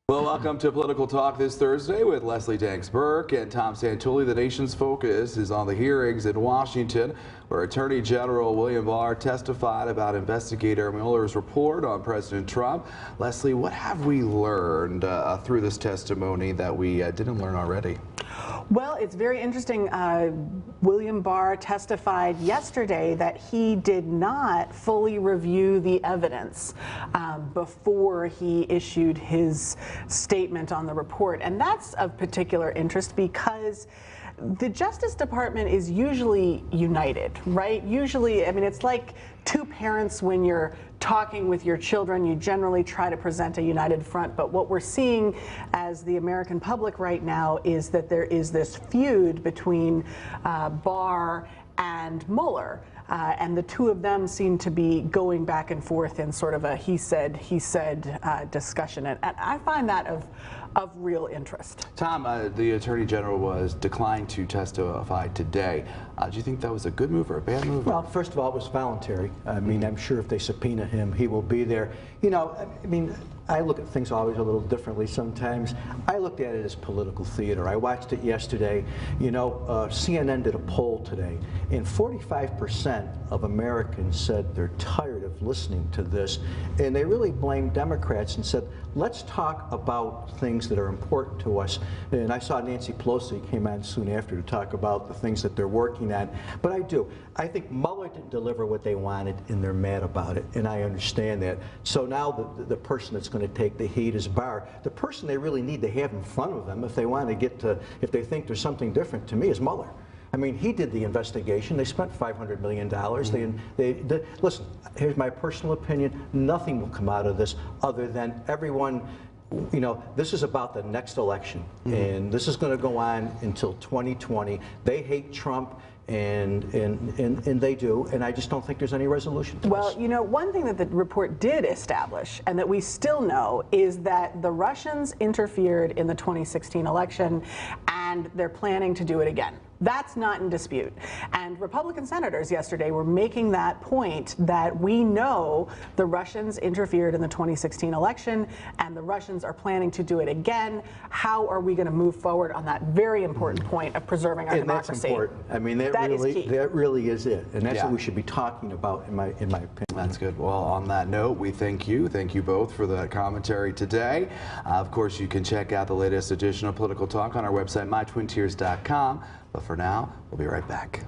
Well, welcome to Political Talk this Thursday with Leslie Danks Burke and Tom Santulli. The nation's focus is on the hearings in Washington, where Attorney General William Barr testified about investigator Mueller's report on President Trump. Leslie, what have we learned through this testimony that we didn't learn already? Well, it's very interesting. William Barr testified yesterday that he did not fully review the evidence before he issued his statement on the report. And that's of particular interest because the Justice Department is usually united, right? Usually, I mean, it's like two parents when you're talking with your children, you generally try to present a united front. But what we're seeing as the American public right now is that there is this feud between Barr and Mueller. And the two of them seem to be going back and forth in sort of a he said discussion. And I find that of real interest. Tom, the Attorney General was declined to testify today. Do you think that was a good move or a bad move? Well, first of all, it was voluntary. I mean, I'm sure if they subpoena him, he will be there. You know, I mean, I look at things always a little differently sometimes. I looked at it as political theater. I watched it yesterday. You know, CNN did a poll today, and 45% of Americans said they're tired of listening to this, and they really blamed Democrats and said, let's talk about things that are important to us. And I saw Nancy Pelosi came on soon after to talk about the things that they're working on. But I think Mueller didn't deliver what they wanted, and they're mad about it, and I understand that. So now the person that's going to take the heat is Barr. The person they really need to have in front of them if they want to get to, if they think there's something different, to me, is Mueller. I mean, he did the investigation. They spent $500 million. Listen, here's my personal opinion. Nothing will come out of this other than everyone, you know, this is about the next election. And this is going to go on until 2020. They hate Trump. And they do, and I just don't think there's any resolution to Well, this. you know, one thing that the report did establish, and that we still know, is that the Russians interfered in the 2016 election, and they're planning to do it again. That's not in dispute. And Republican senators yesterday were making that point that we know the Russians interfered in the 2016 election and the Russians are planning to do it again. How are we going to move forward on that very important point of preserving our democracy? That's important. I mean, that really is it. And that's what we should be talking about, in my opinion. That's good. Well, on that note, we thank you. Thank you both for the commentary today. Of course, you can check out the latest edition of Political Talk on our website, mytwintiers.com. But for now, we'll be right back.